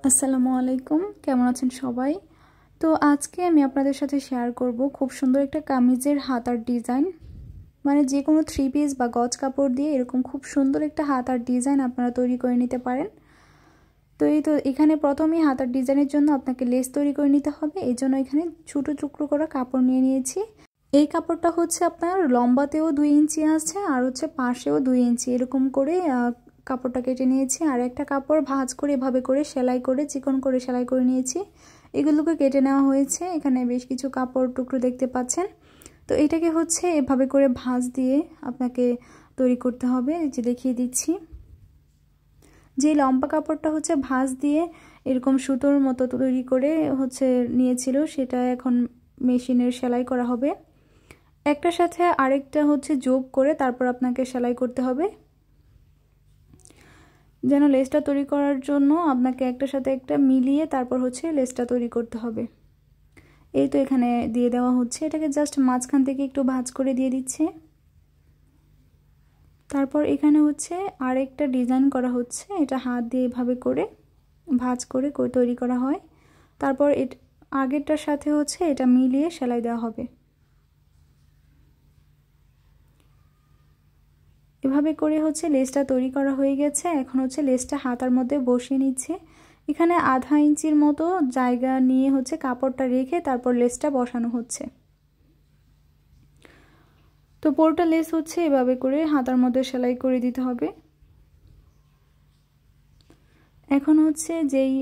আসসালামু আলাইকুম, কেমন আছেন সবাই? তো আজকে আমি আপনাদের সাথে শেয়ার করব খুব সুন্দর একটা কামিজের হাতার ডিজাইন। মানে যে কোনো 3 পিস বা গজ কাপড় দিয়ে এরকম খুব সুন্দর একটা হাতার ডিজাইন আপনারা তৈরি করে নিতে পারেন। তো এখানে প্রথমেই হাতার ডিজাইনের জন্য আপনাকে লেস তৈরি করে নিতে হবে। এই জন্য এখানে ছোটো টুকরো করা কাপড় নিয়ে নিয়েছি। এই কাপড়টা হচ্ছে আপনার লম্বাতেও 2 ইঞ্চি আছে আর হচ্ছে পাশেও 2 ইঞ্চি, এরকম করে কাপড়টা কেটে নিয়েছি। আর একটা কাপড় ভাঁজ করে এভাবে করে সেলাই করে চিকন করে সেলাই করে নিয়েছি। এগুলোকে কেটে নেওয়া হয়েছে। এখানে বেশ কিছু কাপড় টুকরো দেখতে পাচ্ছেন। তো এটাকে হচ্ছে এভাবে করে ভাঁজ দিয়ে আপনাকে তৈরি করতে হবে। এই যে দেখিয়ে দিচ্ছি, যে লম্বা কাপড়টা হচ্ছে ভাঁজ দিয়ে এরকম সুতোর মতো তৈরি করে হচ্ছে নিয়েছিল, সেটা এখন মেশিনের সেলাই করা হবে। একটার সাথে আরেকটা হচ্ছে যোগ করে তারপর আপনাকে সেলাই করতে হবে। যেন লেসটা তৈরি করার জন্য আপনাকে একটার সাথে একটা মিলিয়ে তারপর হচ্ছে লেসটা তৈরি করতে হবে। এই তো এখানে দিয়ে দেওয়া হচ্ছে। এটাকে জাস্ট মাঝখান থেকে একটু ভাঁজ করে দিয়ে দিচ্ছে। তারপর এখানে হচ্ছে আরেকটা ডিজাইন করা হচ্ছে। এটা হাত দিয়ে এভাবে করে ভাঁজ করে তৈরি করা হয়। তারপর আগেরটার সাথে হচ্ছে এটা মিলিয়ে সেলাই দেওয়া হবে। এভাবে করে হচ্ছে লেসটা তৈরি করা হয়ে গেছে। এখন হচ্ছে লেসটা হাতার মধ্যে বসিয়ে নিচ্ছে। এখানে আধা ইঞ্চির মতো জায়গা নিয়ে হচ্ছে কাপড়টা রেখে তারপর লেসটা বসানো হচ্ছে। তো পুরোটা লেস হচ্ছে এভাবে করে হাতার মধ্যে সেলাই করে দিতে হবে। এখন হচ্ছে যেই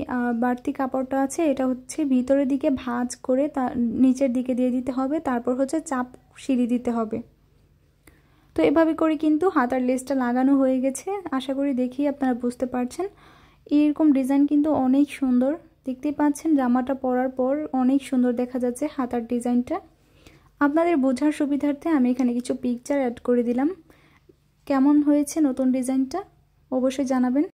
বাড়তি কাপড়টা আছে এটা হচ্ছে ভিতরের দিকে ভাঁজ করে তার নিচের দিকে দিয়ে দিতে হবে। তারপর হচ্ছে চাপ সিঁড়ি দিতে হবে। তো এভাবে করে কিন্তু হাতার লেসটা লাগানো হয়ে গেছে। আশা করি দেখেই আপনারা বুঝতে পারছেন। এরকম ডিজাইন কিন্তু অনেক সুন্দর, দেখতেই পাচ্ছেন জামাটা পরার পর অনেক সুন্দর দেখা যাচ্ছে হাতার ডিজাইনটা। আপনাদের বোঝার সুবিধার্থে আমি এখানে কিছু পিকচার অ্যাড করে দিলাম। কেমন হয়েছে নতুন ডিজাইনটা অবশ্যই জানাবেন।